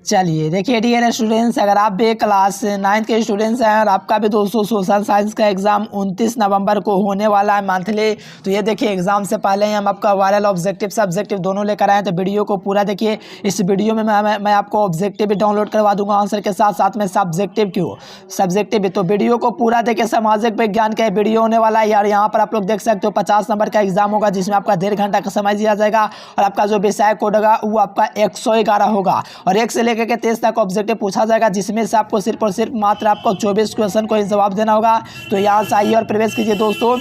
चलिए देखिए dear students, अगर आप भी क्लास 9th के स्टूडेंट्स हैं और आपका भी दोस्तों सोशल साइंस का एग्जाम 29 नवंबर को होने वाला है मंथली, तो ये देखिए एग्जाम से पहले ही हम आपका वायरल ऑब्जेक्टिव सब्जेक्टिव दोनों लेकर आए हैं। तो वीडियो को पूरा देखिए। इस वीडियो में मैं आपको ऑब्जेक्टिव भी डाउनलोड करवा दूंगा आंसर के साथ साथ में सब्जेक्टिव भी। तो वीडियो को पूरा देखिए। सामाजिक विज्ञान का वीडियो होने वाला है यार। यहाँ पर आप लोग देख सकते हो 50 नंबर का एग्जाम होगा, जिसमें आपका 1.5 घंटा का समय दिया जाएगा और आपका जो विषय कोड होगा वो आपका 111 होगा और 1 से लेकर के 23 तक ऑब्जेक्टिव पूछा जाएगा, जिसमें से आपको सिर्फ और सिर्फ मात्र आपको 24 क्वेश्चन को ही जवाब देना होगा। तो यहाँ से आइए और प्रवेश कीजिए दोस्तों।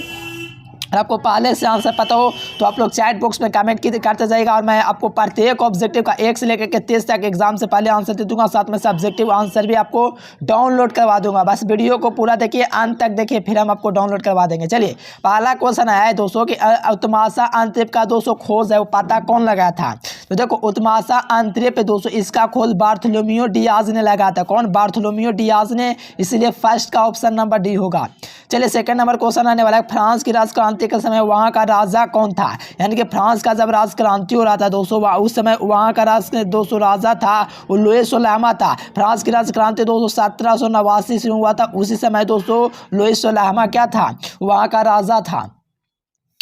अगर आपको पहले से आंसर पता हो तो आप लोग चैट बॉक्स में कमेंट करते जाइएगा और मैं आपको प्रत्येक ऑब्जेक्टिव का 1 से लेकर के 23 तक एग्जाम से पहले आंसर दे दूंगा, साथ में सब्जेक्टिव आंसर भी आपको डाउनलोड करवा दूंगा। बस वीडियो को पूरा देखिए, अंत तक देखिए, फिर हम आपको डाउनलोड करवा देंगे। चलिए पहला क्वेश्चन है दोस्तों कि उत्तमाशा अंतरिप का दोस्तों खोज है वो पता कौन लगाया था। तो देखो उत्तमाशा अंतरिप दोस्तों इसका खोज बार्थोलोमियो डियाज ने लगाया था। कौन? बार्थोलोमियो डियाज ने, इसलिए फर्स्ट का ऑप्शन नंबर डी होगा। चलिए सेकंड नंबर क्वेश्चन आने वाला है, फ्रांस की राजक्रांति के समय वहां का राजा कौन था। यानी कि फ्रांस का जब राजक्रांति हो रहा था दोस्तों, उस समय वहां का राजा था वो लुई सोलहवां था। फ्रांस की राजक्रांति दोस्तों 1789 में हुआ था। उसी समय दोस्तों लुई सोलहवां क्या था? वहां का राजा था।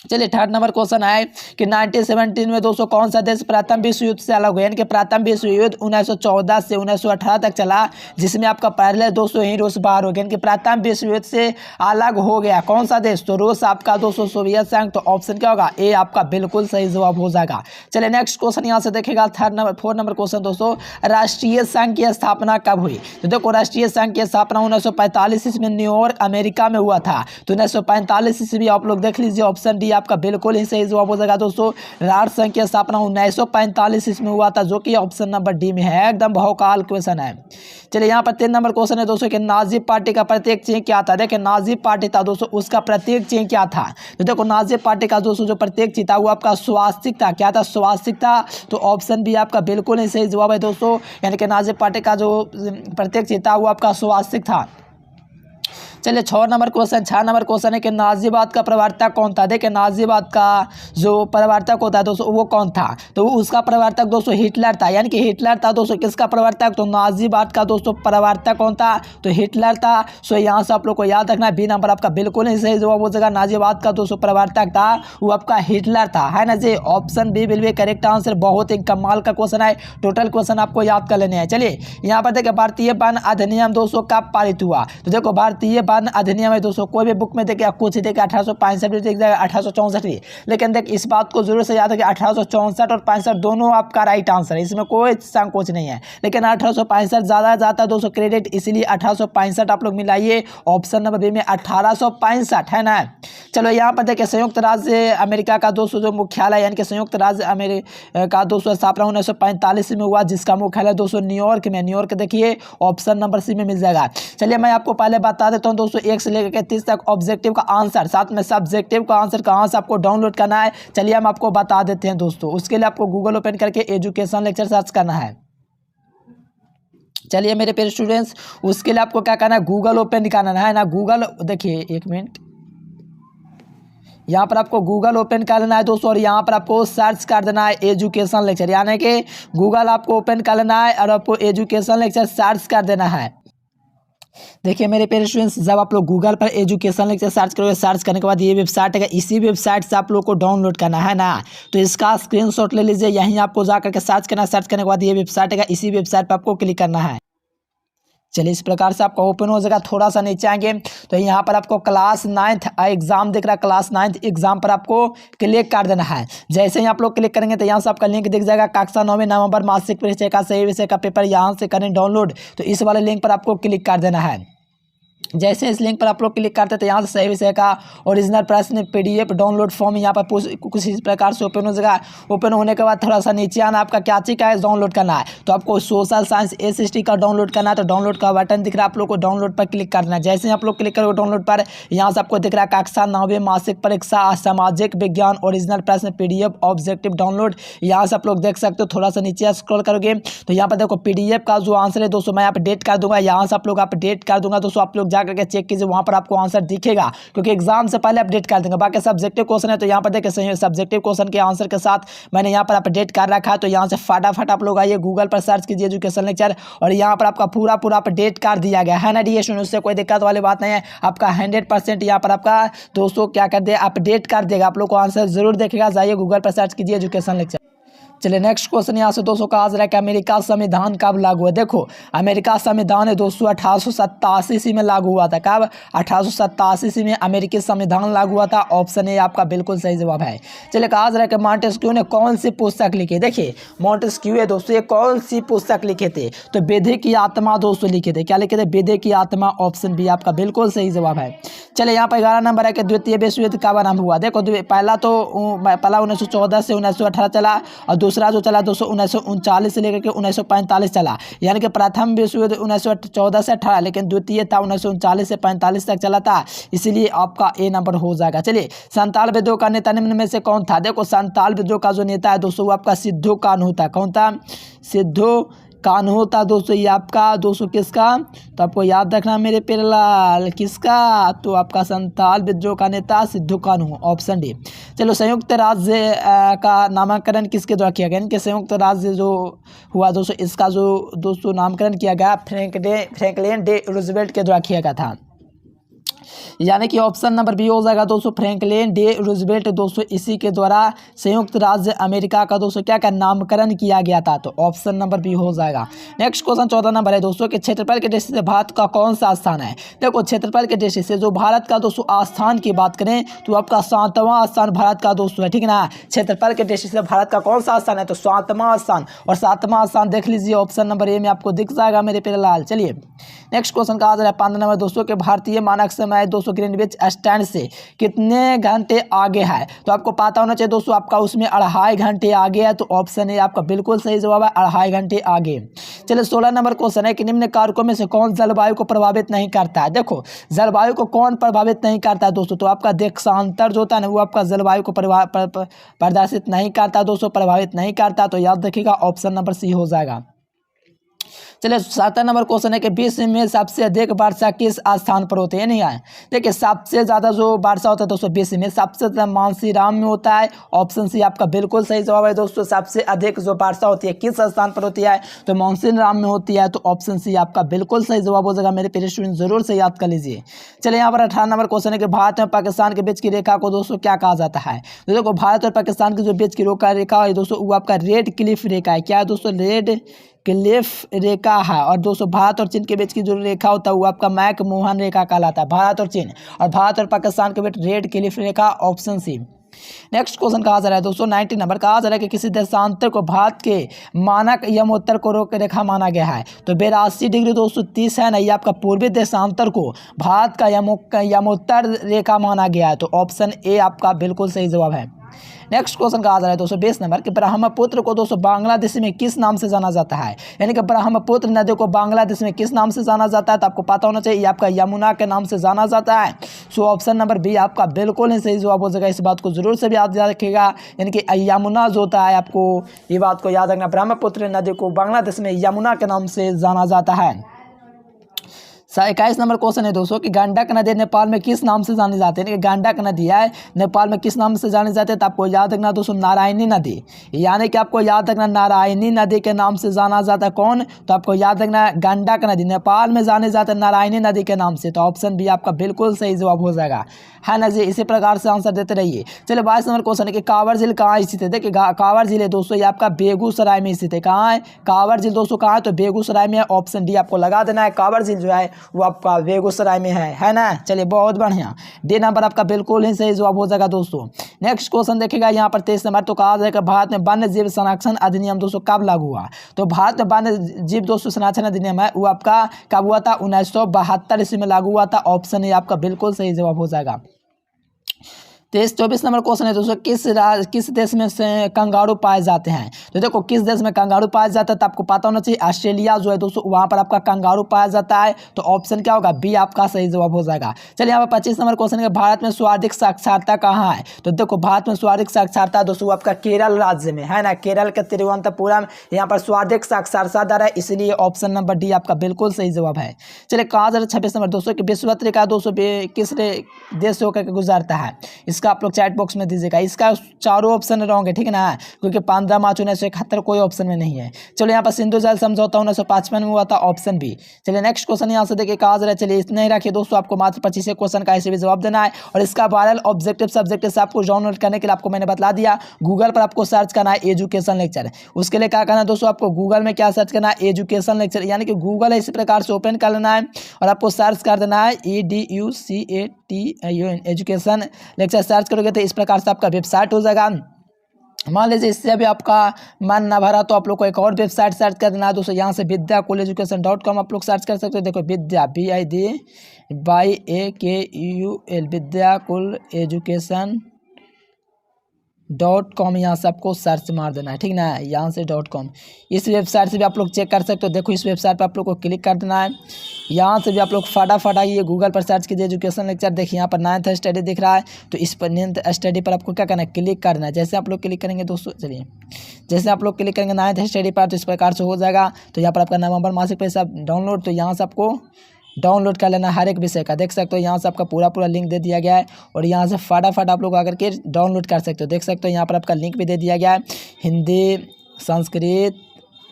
चलिए थर्ड नंबर क्वेश्चन है कि 1917 में दोस्तों कौन सा देश प्रथम विश्व युद्ध से अलग हुआ। यानी कि प्रथम विश्व युद्ध 1914 से 1918 तक चला, जिसमें आपका पहले दोस्तों ही रूस बाहर हो गया। यानी कि प्रथम विश्व युद्ध से अलग हो गया कौन सा देश? तो रूस आपका दोस्तों सोवियत संघ। तो ऑप्शन क्या होगा? ए आपका बिल्कुल सही जवाब हो जाएगा। चलिए नेक्स्ट क्वेश्चन यहाँ से देखेगा फोर्थ नंबर क्वेश्चन दोस्तों, राष्ट्रीय संघ की स्थापना कब हुई। तो देखो राष्ट्रीय संघ की स्थापना 1945 ईस्वी में न्यूयॉर्क अमेरिका में हुआ था। तो 1945 ईस्वी आप लोग देख लीजिए, ऑप्शन डी आपका बिल्कुल ही सही जवाब हो जाएगा दोस्तों। राष्ट्र संघ की स्थापना 1945 ईस्वी में हुआ था, जो कि ऑप्शन नंबर डी में है। एकदम बहुकाल क्वेश्चन है। चलिए यहाँ पर 3 नंबर क्वेश्चन है दोस्तों कि नाजी पार्टी का प्रतीक चिन्ह क्या था। देखिए नाजी पार्टी था दोस्तों, उसका प्रतीक चिन्ह क्या था। तो देखो नाजी पार्टी का दोस्तों जो प्रतीक चिन्ह था वो आपका स्वास्तिक था। क्या था? स्वास्तिक था। तो ऑप्शन बी आपका बिल्कुल ही सही जवाब है दोस्तों। यानी कि नाजी पार्टी का जो प्रतीक चिन्ह था वो आपका स्वास्तिक था। चलिए 6 नंबर क्वेश्चन है कि नाजीवाद का प्रवर्तक कौन था। देखिए नाजीवाद का जो प्रवर्तक होता है दोस्तों वो कौन था। तो उसका प्रवर्तक दोस्तों हिटलर था। यानी कि हिटलर था दोस्तों किसका प्रवर्तक? तो नाजीवाद का दोस्तों प्रवर्तक कौन था? तो हिटलर था। सो यहाँ से आप लोग को याद रखना, बी नंबर आपका बिल्कुल ही सही जवाब हो जाएगा। नाजीवाद का दोस्तों प्रवर्तक था वो आपका हिटलर था, है ना जी। Option B will be correct answer. बहुत ही कमाल का क्वेश्चन है, टोटल क्वेश्चन आपको याद कर लेने हैं। चलिए यहाँ पर देखिए भारतीय वन अधिनियम दोस्तों कब पारित हुआ। तो देखो भारतीय वन अधिनियम है दोस्तों, कोई भी बुक में देखिए कुछ देखिए 1865 भी दिख जाएगा, 1864 भी। लेकिन देख इस बात को जरूर से याद है कि 1864 और 65 दोनों आपका राइट आंसर है, इसमें कोई संकोच नहीं है। लेकिन 1865 ज़्यादा जाता है दोस्तों क्रेडिट, इसलिए 1865 आप लोग मिलाइए। ऑप्शन नंबर बी में 1865 है ना। चलो यहाँ पर देखिए संयुक्त राज्य अमेरिका का दोस्तों जो मुख्यालय, यानी कि संयुक्त राज्य अमेरिका का दोस्तों स्थापना 1945 में हुआ, जिसका मुख्यालय दोस्तों न्यूयॉर्क में। न्यूयॉर्क देखिए ऑप्शन नंबर सी में मिल जाएगा। चलिए मैं आपको पहले बता देता हूँ दोस्तों 1 से लेकर 30 तक ऑब्जेक्टिव का आंसर, साथ में सब्जेक्टिव का आंसर कहाँ से आपको डाउनलोड करना है। चलिए हम आपको बता देते हैं दोस्तों। उसके लिए आपको गूगल ओपन करके एजुकेशन लेक्चर सर्च करना है। चलिए मेरे प्यारे स्टूडेंट्स, उसके लिए आपको क्या करना है? गूगल ओपन करना है ना। गूगल देखिए 1 मिनट, यहाँ पर आपको गूगल ओपन कर लेना है दोस्तों और यहाँ पर आपको सर्च कर देना है एजुकेशन लेक्चर। यानी कि गूगल आपको ओपन कर लेना है और आपको एजुकेशन लेक्चर सर्च कर देना है। देखिए मेरे प्यारे स्टूडेंट्स, जब आप लोग गूगल पर एजुकेशन लेक्चर सर्च करोगे, सर्च करने के बाद ये वेबसाइट है, इसी वेबसाइट से आप लोग को डाउनलोड करना है ना। तो इसका स्क्रीनशॉट ले लीजिए, यहीं आपको जा करके सर्च करना है। सर्च करने के बाद ये वेबसाइट है, इसी वेबसाइट पर आपको क्लिक करना है। चलिए इस प्रकार से आपका ओपन हो जाएगा। थोड़ा सा नीचे आएंगे तो यहाँ पर आपको क्लास 9th एग्जाम दिख रहा है। क्लास 9th एग्जाम पर आपको क्लिक कर देना है। जैसे ही आप लोग क्लिक करेंगे तो यहाँ से आपका लिंक दिख जाएगा, कक्षा 9 नवंबर मासिक परीक्षा का सही विषय का पेपर यहाँ से करें डाउनलोड। तो इस वाले लिंक पर आपको क्लिक कर देना है। जैसे इस लिंक पर आप लोग क्लिक करते हैं तो यहाँ से सही विषय का ओरिजिनल प्रश्न PDF डाउनलोड फॉर्म यहाँ पर कुछ इस प्रकार से ओपन हो जाएगा। ओपन होने के बाद थोड़ा सा नीचे आना, आपका क्या चीज का है डाउनलोड करना है। तो आपको सोशल साइंस SST का डाउनलोड करना है। तो डाउनलोड का बटन दिख रहा है, आप लोग को डाउनलोड पर क्लिक करना है। जैसे ही आप लोग क्लिक करोगे डाउनलोड पर, यहाँ से आपको दिख रहा है कक्षा 9 मासिक परीक्षा सामाजिक विज्ञान ओरिजिनल प्रश्न PDF ऑब्जेक्टिव डाउनलोड। यहाँ से आप लोग देख सकते हो। थोड़ा सा नीचे स्क्रॉल करोगे तो यहाँ पर देखो PDF का जो आंसर है दोस्तों मैं अपडेट कर दूंगा। यहाँ से आप लोग अपडेट कर दूंगा दोस्तों। आप लोग जा करके चेक कीजिए, वहाँ पर आपको आंसर दिखेगा, क्योंकि एग्जाम से पहले अपडेट कर देंगे। बाकी सब्जेक्टिव क्वेश्चन है तो यहाँ पर देखिए सब्जेक्टिव क्वेश्चन के आंसर के साथ मैंने यहाँ पर अपडेट कर रखा है, तो यहाँ से फटाफट आप लोग आइए गूगल पर सर्च कीजिए एजुकेशन लेक्चर, और यहाँ पर आपका पूरा अपडेट कर दिया गया है ना डियर स्टूडेंट। उससे कोई दिक्कत वाली बात नहीं है, आपका 100% यहाँ पर आपका दोस्तों क्या कर दे अपडेट कर देगा, आप लोग को आंसर जरूर देखेगा। जाइए गूगल पर सर्च कीजिए एजुकेशन लेक्चर। चलिए नेक्स्ट क्वेश्चन यहाँ से दोस्तों कहा जा रहा है कि अमेरिका संविधान कब लागू है। देखो अमेरिका संविधान है दोस्तों 1887 ईस्वी में लागू हुआ था। कब? 1887 ईस्वी में अमेरिकी संविधान लागू हुआ था। ऑप्शन ए आपका बिल्कुल सही जवाब है। चलिए कहा जा रहा है कि मॉन्टेस्क्यू ने कौन सी पुस्तक लिखी। देखिए मॉन्टेस्क्यू है दोस्तों ये कौन सी पुस्तक लिखे थे, तो विधि की आत्मा दोस्तों लिखे थे। क्या लिखे थे? विधि की आत्मा। ऑप्शन बी आपका बिल्कुल सही जवाब है। चलिए यहाँ पर 11 नंबर है कि द्वितीय विश्व युद्ध कब आरंभ हुआ। देखो पहला 1914 से 1918 चला, और दूसरा जो चला दोस्तों 1939 से लेकर के 1945 चला। यानी कि प्रथम विश्व युद्ध 1914 से 18, लेकिन द्वितीय था 1939 से 45 तक चला था, इसीलिए आपका ए नंबर हो जाएगा। चलिए संताल विद्रोह का नेता निम्न में से कौन था। देखो संताल विद्रोह का जो नेता है दोस्तों वो आपका सिद्धू कान्हू था। कौन था? सिद्धू कान्हू था दोस्तों। ये आपका दोस्तों किसका, तो आपको याद रखना मेरे प्यारे लाल, किसका, तो आपका संताल विद्रोह का नेता सिद्धू कान्हू। Option D. चलो संयुक्त राज्य का नामकरण किसके द्वारा किया गया। इनके संयुक्त राज्य जो हुआ दोस्तों इसका जो दोस्तों नामकरण किया गया फ्रैंकलिन डी रूजवेल्ट के द्वारा किया गया था। यानी कि ऑप्शन नंबर बी हो जाएगा दोस्तों फ्रैंकलिन डी रूजवेल्ट दोस्तों, इसी के द्वारा संयुक्त राज्य अमेरिका का दोस्तों क्या नामकरण किया गया था, तो ऑप्शन नंबर बी हो जाएगा। नेक्स्ट क्वेश्चन 14 नंबर है दोस्तों कि क्षेत्रफल के दृष्टि से भारत का कौन सा स्थान है। देखो क्षेत्रफल के दृष्टि से जो भारत का दोस्तों स्थान की बात करें तो आपका 7वां स्थान भारत का दोस्तों है, ठीक है ना। क्षेत्रफल के दृष्टि से भारत का कौन सा स्थान है, तो 7वां स्थान, और 7वां स्थान देख लीजिए ऑप्शन नंबर ए में आपको दिख जाएगा मेरे प्यारे लाल। चलिए नेक्स्ट क्वेश्चन कहा जा रहा है 15 नंबर दोस्तों के भारतीय मानक समय दोस्तों ग्रीनविच स्टैंड से कितने घंटे आगे है, तो आपको पता होना चाहिए दोस्तों आपका उसमें 2.5 घंटे आगे है, तो ऑप्शन ए आपका बिल्कुल सही जवाब है 2.5 घंटे आगे। चलिए 16 नंबर क्वेश्चन है कि निम्न कारकों में से कौन जलवायु को प्रभावित नहीं करता है। देखो जलवायु को कौन प्रभावित नहीं करता है दोस्तों, तो आपका देशांतर जो होता है ना वो आपका जलवायु को प्रदर्शित नहीं करता दोस्तों, प्रभावित नहीं करता, तो याद रखिएगा ऑप्शन नंबर सी हो जाएगा। चलिए 17 नंबर क्वेश्चन है कि विश्व में सबसे अधिक वर्षा किस स्थान पर होती है। नहीं है देखिए सबसे ज़्यादा जो वर्षा होता है दोस्तों विश्व में सबसे ज़्यादा मानसीराम में होता है। ऑप्शन सी आपका बिल्कुल सही जवाब है दोस्तों। सबसे अधिक जो वर्षा होती है किस स्थान पर होती है, तो मानसीराम में होती है, तो ऑप्शन सी आपका बिल्कुल सही जवाब हो जाएगा। मेरे प्यारे स्टूडेंट जरूर से याद कर लीजिए। चलिए यहाँ पर 18 नंबर क्वेश्चन है कि भारत और पाकिस्तान के बीच की रेखा को दोस्तों क्या कहा जाता है। तो देखो भारत और पाकिस्तान के जो बीच की रेखा है दोस्तों वो आपका रेड क्लिफ रेखा है। क्या है दोस्तों? रेड क्लिफ रेखा है। और दोस्तों भारत और चीन के बीच की जो रेखा होता है वो आपका मैक मोहन रेखा कहलाता है। भारत और चीन और भारत और पाकिस्तान के बीच रेड क्लिफ रेखा, ऑप्शन सी। नेक्स्ट क्वेश्चन कहा जा रहा है दोस्तों 19 नंबर कहा जा रहा है कि किसी देशांतर को भारत के मानक यमोत्तर को रेखा माना गया है, तो 82 डिग्री दोस्तों 30 है ना, ये आपका पूर्वी देशांतर को भारत का यमोत्तर रेखा माना गया है, तो ऑप्शन ए आपका बिल्कुल सही जवाब है। नेक्स्ट क्वेश्चन कहा जा रहा है दोस्तों 20 नंबर कि ब्रह्मपुत्र को दोस्तों बांग्लादेश में किस नाम से जाना जाता है। यानी कि ब्रह्मपुत्र नदी को बांग्लादेश में किस नाम से जाना जाता है, तो आपको पता होना चाहिए आपका यमुना के नाम से जाना जाता है। सो ऑप्शन नंबर बी आपका बिल्कुल ही सही जवाब हो जाएगा। इस बात को जरूर से भी याद रखिएगा, यानी कि यमुना जो होता है आपको ये बात को याद रखना, ब्रह्मपुत्र नदी को बांग्लादेश में यमुना के नाम से जाना जाता है। 21 नंबर क्वेश्चन है दोस्तों कि गंडक नदी नेपाल में किस नाम से जानी जाती है। गंडक नदी है नेपाल में किस नाम से जानी जाती है, तो आपको याद रखना दोस्तों नारायणी नदी, यानी कि आपको याद रखना नारायणी नदी के नाम से जाना जाता है। कौन? तो आपको याद रखना गंडक नदी नेपाल में जाने जाते हैं नारायणी नदी के नाम से, तो ऑप्शन बी आपका बिल्कुल सही जवाब हो जाएगा, है ना जी। इसी प्रकार से आंसर देते रहिए। चलिए 22 नंबर क्वेश्चन है कि कांवर झील कहाँ स्थित है। देखिए कांवर झील है दोस्तों ये आपका बेगूसराय में स्थित है। कहाँ है कांवर झील दोस्तों? कहाँ है? तो बेगूसराय में है। ऑप्शन डी आपको लगा देना है, कांवर झील जो है वो आपका बेगूसराय में है ना। चलिए बहुत बढ़िया, डी नंबर आपका बिल्कुल ही सही जवाब हो जाएगा दोस्तों। नेक्स्ट क्वेश्चन देखिएगा यहाँ पर 23 नंबर, तो कहा जाएगा भारत में वन्य जीव संरक्षण अधिनियम दोस्तों कब लागू हुआ। तो भारत में वन्य जीव दोस्तों संरक्षण अधिनियम है वो आपका कब हुआ था? 1972 ईस्वी में लागू हुआ था। ऑप्शन ए आपका बिल्कुल सही जवाब हो जाएगा। 24 नंबर क्वेश्चन है दोस्तों, किस देश में से कंगारू पाए जाते हैं। तो देखो किस देश में कंगारू पाया जाता है, तो आपको पता होना चाहिए ऑस्ट्रेलिया जो है दोस्तों, वहाँ पर आपका कंगारू पाया जाता है। तो ऑप्शन क्या होगा, बी आपका सही जवाब हो जाएगा। चलिए यहाँ पर 25 नंबर क्वेश्चन है, भारत में सर्वाधिक साक्षरता कहाँ है। तो देखो भारत में सर्वाधिक साक्षरता दोस्तों आपका केरल राज्य में है ना, केरल के तिरुवनंतपुरम, यहाँ पर सर्वाधिक साक्षरता दर है, इसलिए ऑप्शन नंबर डी आपका बिल्कुल सही जवाब है। चलिए कहा जा रहा है 26 नंबर दोस्तों कि विश्व का दोस्तों किस देश से होकर गुजरता है। इसका आप लोग चैट बॉक्स में दीजिएगा। इसका चारों ऑप्शन रॉन्ग है, ठीक है ना, क्योंकि 15 मार्च 1971 कोई ऑप्शन में नहीं है। चलो यहाँ पर सिंधु जल समझौता 1955 में हुआ था, ऑप्शन बी। चलिए नेक्स्ट क्वेश्चन यहाँ से देखिए कहा जा रहा है। चलिए इतना ही रखिए दोस्तों, आपको मात्र 25 क्वेश्चन का ऐसे भी जवाब देना है, और इसका वायरल ऑब्जेक्टिव सब्जेक्ट से आपको डाउनलोड करने के लिए आपको मैंने बता दिया, गूगल पर आपको सर्च करना है एजुकेशन लेक्चर। उसके लिए क्या करना है दोस्तों, आपको गूगल में क्या सर्च करना है, एजुकेशन लेक्चर, यानी कि गूगल इसी प्रकार से ओपन कर लेना है और आपको सर्च कर देना है EDUCATION एजुकेशन लेक्चर। सर्च करोगे तो इस प्रकार से आपका वेबसाइट हो जाएगा। मान लीजिए इससे भी आपका मन ना भरा तो आप लोग को एक और वेबसाइट सर्च कर देना है दोस्तों, यहाँ से vidyakuleducation.com आप लोग सर्च कर सकते हो। देखो विद्या VIDYAKUL विद्याकुल एजुकेशन.com, यहाँ से आपको सर्च मार देना है, ठीक ना, यहाँ से .com। इस वेबसाइट से भी आप लोग चेक कर सकते हो। देखो इस वेबसाइट पर आप लोग को क्लिक कर देना है, यहाँ से भी आप लोग फटाफट आइए गूगल पर सर्च कीजिए एजुकेशन लेक्चर। देखिए यहाँ पर 9th स्टडी दिख रहा है, तो इस पर 9th स्टडी पर आपको क्या करना है, क्लिक करना है। जैसे आप लोग क्लिक करेंगे दोस्तों, चलिए जैसे आप लोग क्लिक करेंगे 9th स्टडी पर, तो इस प्रकार से हो जाएगा। तो यहाँ पर आपका नवंबर मासिक पैसा डाउनलोड, तो यहाँ से आपको डाउनलोड कर लेना हर एक विषय का। देख सकते हो यहाँ से आपका पूरा लिंक दे दिया गया है, और यहाँ से फटाफट आप लोग आकर के डाउनलोड कर सकते हो। देख सकते हो यहाँ पर आपका लिंक भी दे दिया गया है, हिंदी, संस्कृत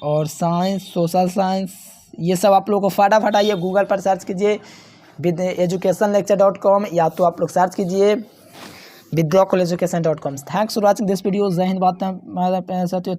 और साइंस, सोशल साइंस, ये सब आप लोग को फटाफट आइए गूगल पर सर्च कीजिए educationlecture.com, या तो आप लोग सर्च कीजिए vidyakuleducation.com। Thanks for watching this video. जय हिंद। बात है हमारे साथियों।